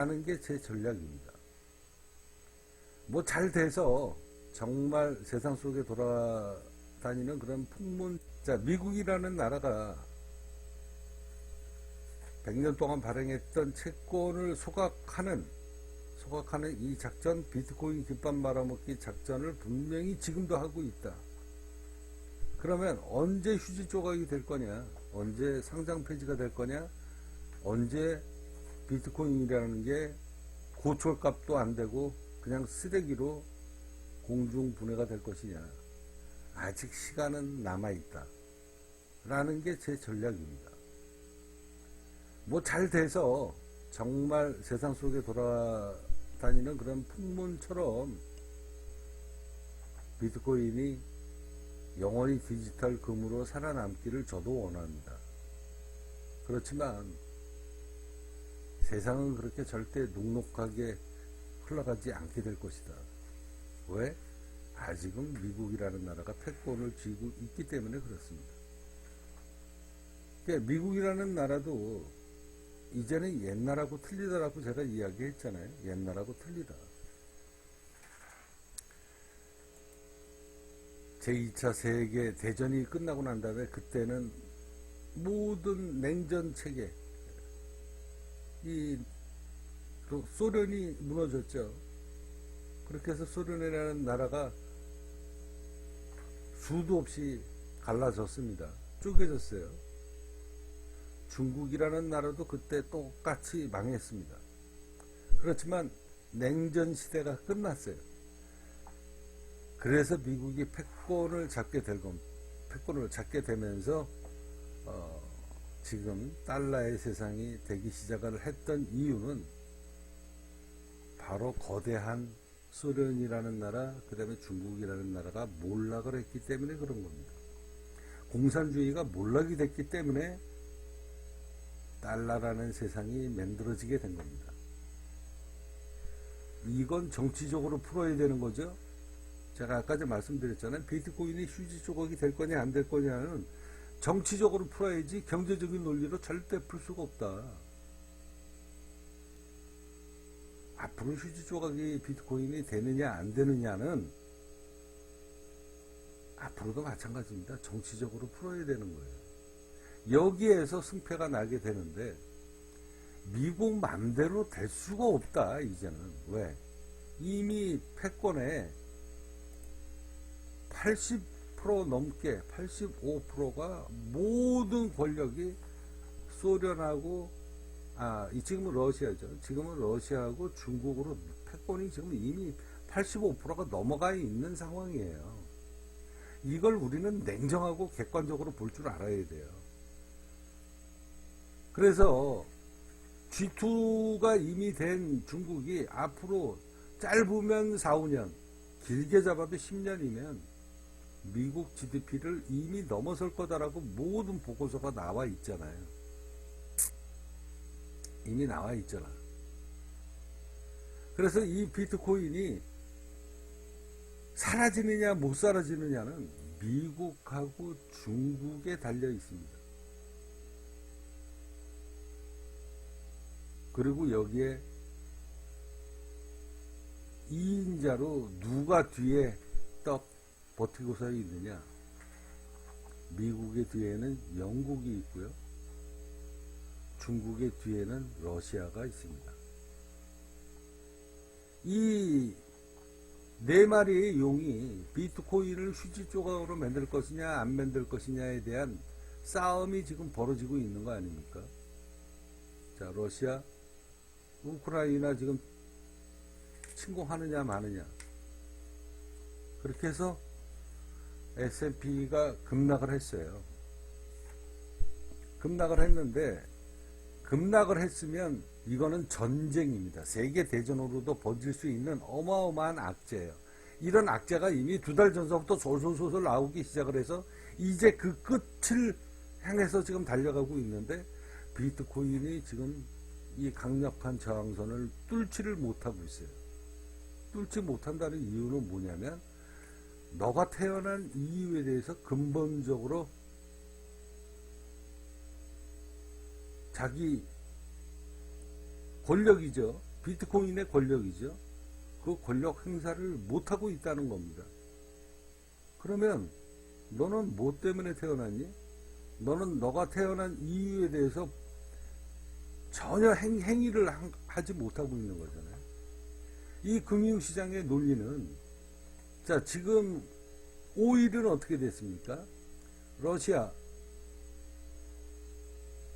하는 게 제 전략입니다. 뭐 잘 돼서 정말 세상 속에 돌아다니는 그런 풍문. 자, 미국이라는 나라가 100년 동안 발행했던 채권을 소각하는 이 작전, 비트코인 김밥 말아먹기 작전을 분명히 지금도 하고 있다. 그러면 언제 휴지 조각이 될 거냐, 언제 상장 폐지가 될 거냐, 언제 비트코인이라는 게 고철값도 안 되고 그냥 쓰레기로 공중분해가 될 것이냐. 아직 시간은 남아있다 라는 게 제 전략입니다. 뭐 잘 돼서 정말 세상 속에 돌아다니는 그런 풍문처럼 비트코인이 영원히 디지털 금으로 살아남기를 저도 원합니다. 그렇지만 세상은 그렇게 절대 녹록하게 흘러가지 않게 될 것이다. 왜? 아직은 미국이라는 나라가 패권을 쥐고 있기 때문에 그렇습니다. 그러니까 미국이라는 나라도 이제는 옛날하고 틀리다라고 제가 이야기했잖아요. 옛날하고 틀리다. 제2차 세계 대전이 끝나고 난 다음에 그때는 모든 냉전 체계, 소련이 무너졌죠. 그렇게 해서 소련이라는 나라가 수도 없이 갈라졌습니다. 쪼개졌어요. 중국이라는 나라도 그때 똑같이 망했습니다. 그렇지만 냉전 시대가 끝났어요. 그래서 미국이 패권을 잡게 되면서 지금 달러의 세상이 되기 시작을 했던 이유는 바로 거대한 소련이라는 나라, 그 다음에 중국이라는 나라가 몰락을 했기 때문에 그런 겁니다. 공산주의가 몰락이 됐기 때문에 달러라는 세상이 만들어지게 된 겁니다. 이건 정치적으로 풀어야 되는 거죠. 제가 아까 말씀드렸잖아요. 비트코인이 휴지 조각이 될 거냐 안 될 거냐는 정치적으로 풀어야지 경제적인 논리로 절대 풀 수가 없다. 앞으로 휴지 조각이 비트코인이 되느냐 안 되느냐는 앞으로도 마찬가지입니다. 정치적으로 풀어야 되는 거예요. 여기에서 승패가 나게 되는데 미국 맘대로 될 수가 없다. 이제는. 왜? 이미 패권에 80% 넘게 85%가 모든 권력이 소련하고 지금은 러시아죠. 지금은 러시아하고 중국으로 패권이 지금 이미 85%가 넘어가 있는 상황이에요. 이걸 우리는 냉정하고 객관적으로 볼 줄 알아야 돼요. 그래서 G2가 이미 된 중국이 앞으로 짧으면 4, 5년, 길게 잡아도 10년이면 미국 GDP를 이미 넘어설 거다라고 모든 보고서가 나와 있잖아요. 이미 나와 있잖아. 그래서 이 비트코인이 사라지느냐 못 사라지느냐는 미국하고 중국에 달려 있습니다. 그리고 여기에 2인자로 누가 뒤에 떡 버티고서 있느냐. 미국의 뒤에는 영국이 있고요. 중국의 뒤에는 러시아가 있습니다. 이 네 마리의 용이 비트코인을 휴지 조각으로 만들 것이냐 안 만들 것이냐에 대한 싸움이 지금 벌어지고 있는 거 아닙니까? 자, 러시아, 우크라이나 지금 침공하느냐 마느냐. 그렇게 해서 S&P가 급락을 했어요. 급락을 했는데, 급락을 했으면 이거는 전쟁입니다. 세계 대전으로도 번질 수 있는 어마어마한 악재예요. 이런 악재가 이미 2달 전서부터 솔솔솔솔 나오기 시작을 해서 이제 그 끝을 향해서 지금 달려가고 있는데, 비트코인이 지금 이 강력한 저항선을 뚫지를 못하고 있어요. 뚫지 못한다는 이유는 뭐냐면, 너가 태어난 이유에 대해서 근본적으로 자기 권력이죠. 비트코인의 권력이죠. 그 권력 행사를 못하고 있다는 겁니다. 그러면 너는 뭐 때문에 태어났니? 너는 너가 태어난 이유에 대해서 전혀 행위를 하지 못하고 있는 거잖아요. 이 금융시장의 논리는, 자, 지금 오일은 어떻게 됐습니까? 러시아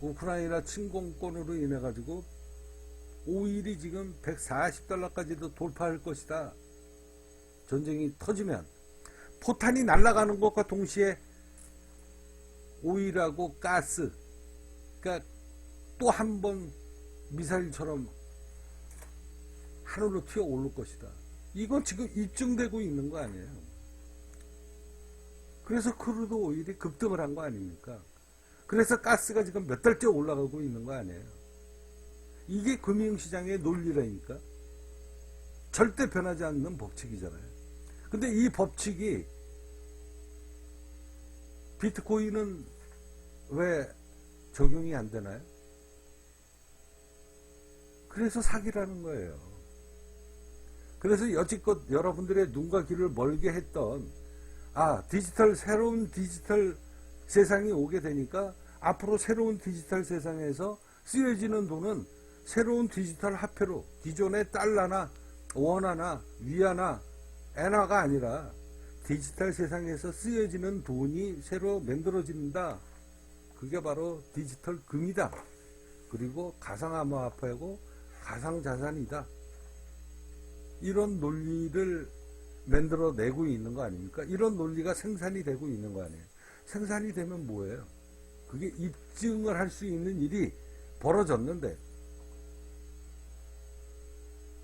우크라이나 침공권으로 인해 가지고 오일이 지금 140달러까지도 돌파할 것이다. 전쟁이 터지면 포탄이 날아가는 것과 동시에 오일하고 가스, 그러니까 또 한 번 미사일처럼 하늘로 튀어 오를 것이다. 이건 지금 입증되고 있는 거 아니에요. 그래서 크루드 오일이 급등을 한 거 아닙니까? 그래서 가스가 지금 몇 달째 올라가고 있는 거 아니에요. 이게 금융시장의 논리라니까. 절대 변하지 않는 법칙이잖아요. 근데 이 법칙이 비트코인은 왜 적용이 안 되나요? 그래서 사기라는 거예요. 그래서 여지껏 여러분들의 눈과 귀를 멀게 했던, 새로운 디지털 세상이 오게 되니까 앞으로 새로운 디지털 세상에서 쓰여지는 돈은 새로운 디지털 화폐로, 기존의 달러나 원화나 위안화, 엔화가 아니라 디지털 세상에서 쓰여지는 돈이 새로 만들어진다. 그게 바로 디지털 금이다. 그리고 가상암호화폐고 가상자산이다. 이런 논리를 만들어내고 있는 거 아닙니까? 이런 논리가 생산이 되고 있는 거 아니에요. 생산이 되면 뭐예요? 그게 입증을 할 수 있는 일이 벌어졌는데,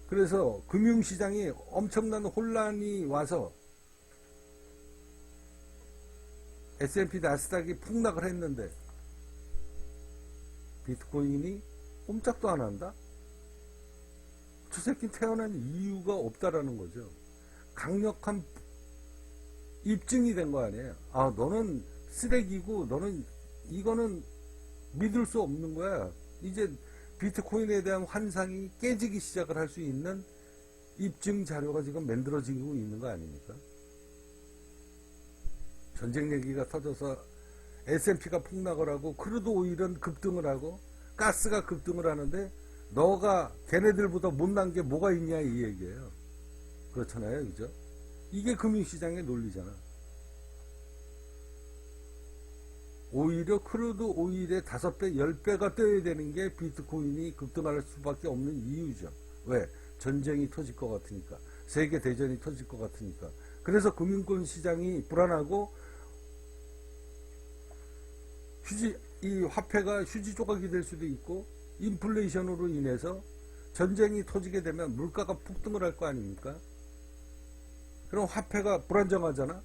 그래서 금융시장이 엄청난 혼란이 와서 S&P 나스닥이 폭락을 했는데 비트코인이 꼼짝도 안 한다? 저 새끼 태어난 이유가 없다라는 거죠. 강력한 입증이 된 거 아니에요. 너는 쓰레기고 너는 이거는 믿을 수 없는 거야. 이제 비트코인에 대한 환상이 깨지기 시작을 할 수 있는 입증 자료가 지금 만들어지고 있는 거 아닙니까? 전쟁 얘기가 터져서 S&P가 폭락을 하고 크루드 오일은 급등을 하고 가스가 급등을 하는데 너가 걔네들보다 못난 게 뭐가 있냐 이 얘기예요. 그렇잖아요. 그죠? 이게 금융시장의 논리잖아. 오히려 크루드 오일의 5배, 10배가 떠야 되는 게 비트코인이 급등할 수밖에 없는 이유죠. 왜? 전쟁이 터질 것 같으니까. 세계 대전이 터질 것 같으니까. 그래서 금융권 시장이 불안하고 이 화폐가 휴지 조각이 될 수도 있고, 인플레이션으로 인해서 전쟁이 터지게 되면 물가가 폭등을 할 거 아닙니까? 그럼 화폐가 불안정하잖아.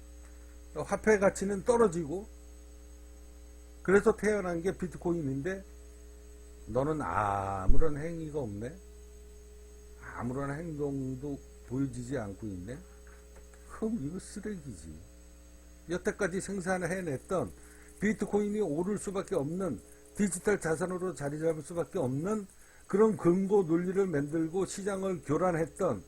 화폐 가치는 떨어지고, 그래서 태어난 게 비트코인인데 너는 아무런 행위가 없네. 아무런 행동도 보여지지 않고 있네. 그럼 이거 쓰레기지. 여태까지 생산을 해냈던 비트코인이 오를 수밖에 없는, 디지털 자산으로 자리 잡을 수밖에 없는 그런 근거 논리를 만들고 시장을 교란했던,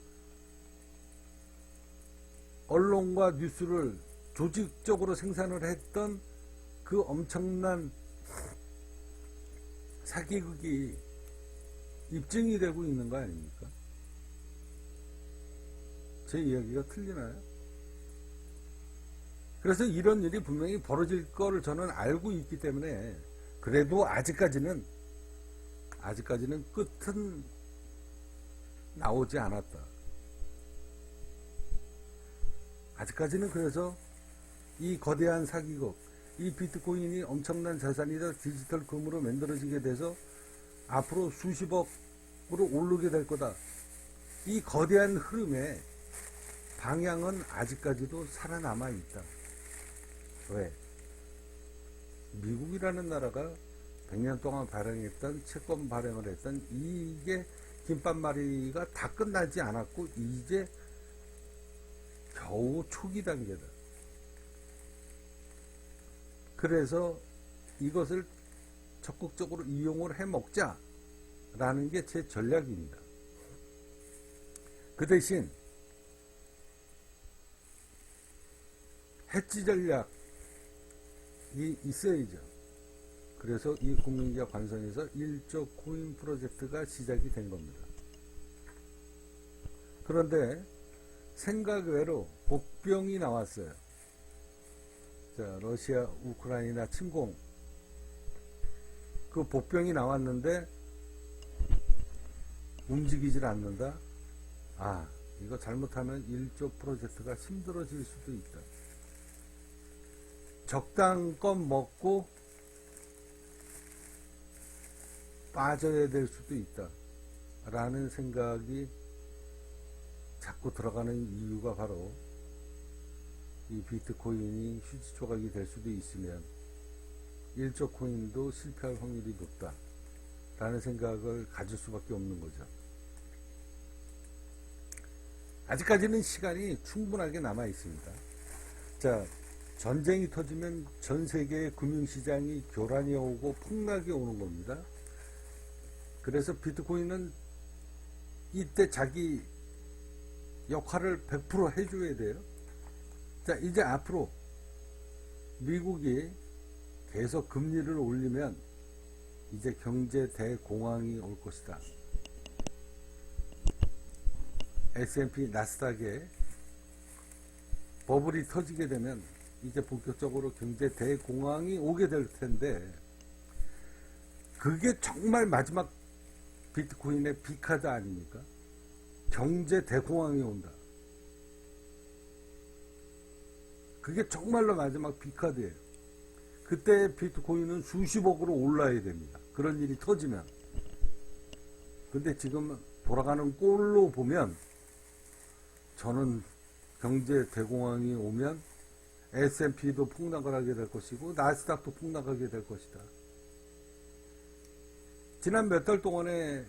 언론과 뉴스를 조직적으로 생산을 했던 그 엄청난 사기극이 입증이 되고 있는 거 아닙니까? 제 이야기가 틀리나요? 그래서 이런 일이 분명히 벌어질 거를 저는 알고 있기 때문에, 그래도 아직까지는 끝은 나오지 않았다. 아직까지는. 그래서 이 거대한 사기극, 이 비트코인이 엄청난 자산이다, 디지털 금으로 만들어지게 돼서 앞으로 수십억으로 오르게 될 거다. 이 거대한 흐름의 방향은 아직까지도 살아남아 있다. 왜? 미국이라는 나라가 100년 동안 발행했던, 채권 발행을 했던 이게 김밥말이가 다 끝나지 않았고 이제 겨우 초기 단계다. 그래서 이것을 적극적으로 이용을 해먹자라는 게 제 전략입니다. 그 대신 해지 전략이 있어야죠. 그래서 이 국민기업 관성에서 1조 코인 프로젝트가 시작이 된 겁니다. 그런데 생각 외로 복병이 나왔어요. 자, 러시아 우크라이나 침공, 그 복병이 나왔는데 움직이질 않는다. 아, 이거 잘못하면 1조 프로젝트가 힘들어질 수도 있다. 적당껏 먹고 빠져야 될 수도 있다 라는 생각이 자꾸 들어가는 이유가 바로 이 비트코인이 휴지 조각이 될 수도 있으면 1조 코인도 실패할 확률이 높다 라는 생각을 가질 수밖에 없는 거죠. 아직까지는 시간이 충분하게 남아 있습니다. 자, 전쟁이 터지면 전 세계의 금융시장이 교란이 오고 폭락이 오는 겁니다. 그래서 비트코인은 이때 자기 역할을 100% 해줘야 돼요. 자, 이제 앞으로 미국이 계속 금리를 올리면 이제 경제 대공황이 올 것이다. S&P 나스닥에 버블이 터지게 되면 이제 본격적으로 경제 대공황이 오게 될 텐데, 그게 정말 마지막 비트코인의 B카드 아닙니까? 경제 대공황이 온다. 그게 정말로 마지막 B카드예요. 그때 비트코인은 수십억으로 올라야 됩니다. 그런 일이 터지면. 근데 지금 돌아가는 꼴로 보면 저는 경제 대공황이 오면 S&P도 폭락을 하게 될 것이고 나스닥도 폭락하게 될 것이다. 지난 몇 달 동안의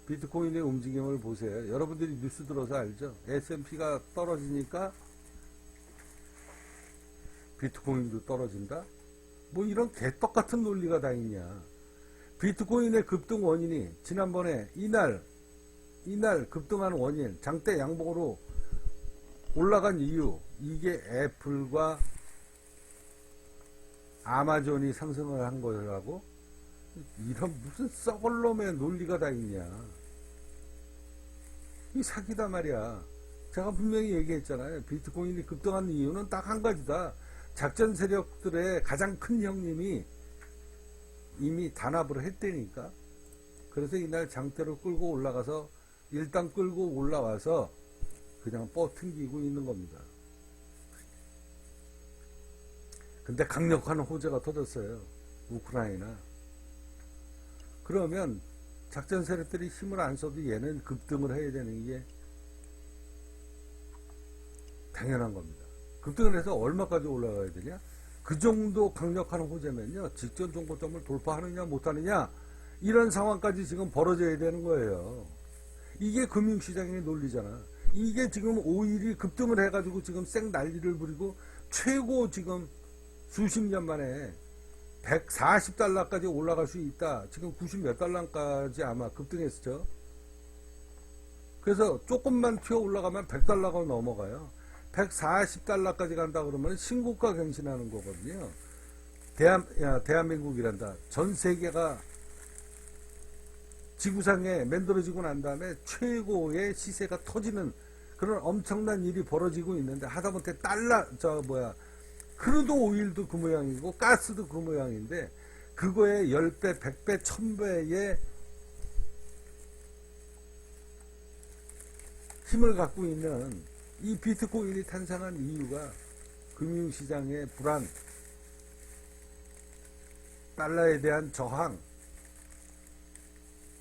비트코인의 움직임을 보세요. 여러분들이 뉴스 들어서 알죠? S&P가 떨어지니까 비트코인도 떨어진다? 뭐 이런 개떡같은 논리가 다 있냐. 비트코인의 급등 원인이 지난번에 이날 급등한 원인, 장대 양봉으로 올라간 이유, 이게 애플과 아마존이 상승을 한 거라고? 이런 무슨 썩을 놈의 논리가 다 있냐. 이 사기다 말이야. 제가 분명히 얘기했잖아요. 비트코인이 급등한 이유는 딱 한 가지다. 작전 세력들의 가장 큰 형님이 이미 단합을 했다니까. 그래서 이날 장대로 끌고 올라가서 일단 끌고 올라와서 그냥 뻗튕기고 있는 겁니다. 근데 강력한 호재가 터졌어요. 우크라이나. 그러면 작전 세력들이 힘을 안 써도 얘는 급등을 해야 되는 게 당연한 겁니다. 급등을 해서 얼마까지 올라가야 되냐? 그 정도 강력한 호재면요, 직전 종고점을 돌파하느냐 못하느냐, 이런 상황까지 지금 벌어져야 되는 거예요. 이게 금융시장의 논리잖아. 이게 지금 오일이 급등을 해가지고 지금 쌩 난리를 부리고 최고 지금 수십 년 만에 140달러까지 올라갈 수 있다. 지금 90 몇 달러까지 아마 급등했었죠. 그래서 조금만 튀어 올라가면 100달러가 넘어가요. 140달러까지 간다 그러면 신고가 갱신하는 거거든요. 대한민국이란다. 전 세계가 지구상에 만들어지고 난 다음에 최고의 시세가 터지는 그런 엄청난 일이 벌어지고 있는데, 하다못해 크루드 오일도 그 모양이고 가스도 그 모양인데, 그거에 10배, 100배, 1000배의 힘을 갖고 있는 이 비트코인이 탄생한 이유가 금융시장의 불안, 달러에 대한 저항,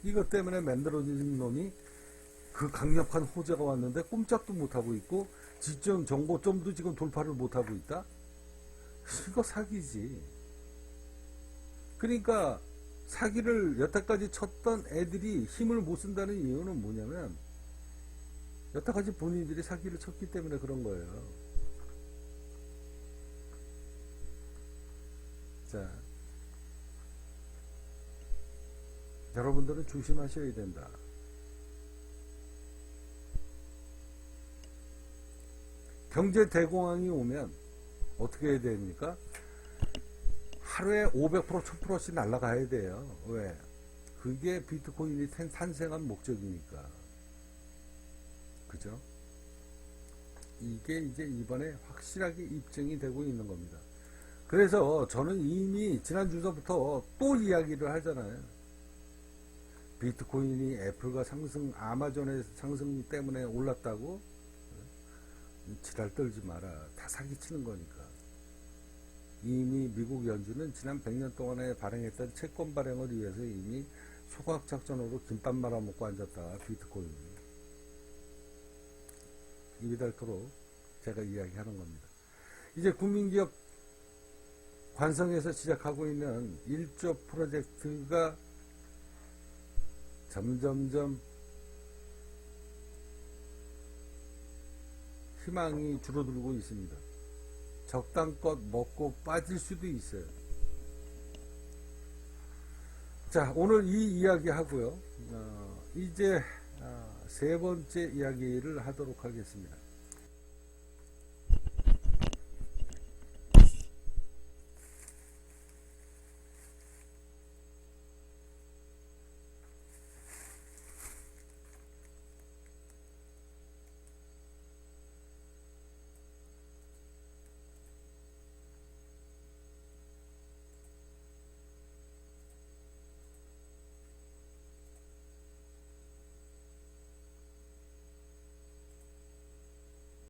이것 때문에 만들어진 놈이 그 강력한 호재가 왔는데 꼼짝도 못하고 있고, 지점 정보점도 지금 돌파를 못하고 있다? 이거 사기지. 그러니까 사기를 여태까지 쳤던 애들이 힘을 못 쓴다는 이유는 뭐냐면, 여태까지 본인들이 사기를 쳤기 때문에 그런 거예요. 자, 여러분들은 조심하셔야 된다. 경제 대공황이 오면 어떻게 해야 됩니까? 하루에 500% 1000%씩 날아가야 돼요. 왜? 그게 비트코인이 탄생한 목적이니까. 그죠? 이게 이제 이번에 확실하게 입증이 되고 있는 겁니다. 그래서 저는 이미 지난 주서부터 또 이야기를 하잖아요. 비트코인이 애플과 아마존의 상승 때문에 올랐다고? 지랄 떨지 마라. 다 사기치는 거니까. 이미 미국 연준은 지난 100년 동안에 발행했던 채권 발행을 위해서 이미 소각작전으로 김밥 말아먹고 앉았다. 비트코인. 입이 닳도록 제가 이야기하는 겁니다. 이제 국민기업 관성에서 시작하고 있는 1조 프로젝트가 점점점 희망이 줄어들고 있습니다. 적당껏 먹고 빠질 수도 있어요. 자, 오늘 이 이야기 하고요. 이제 세 번째 이야기를 하도록 하겠습니다.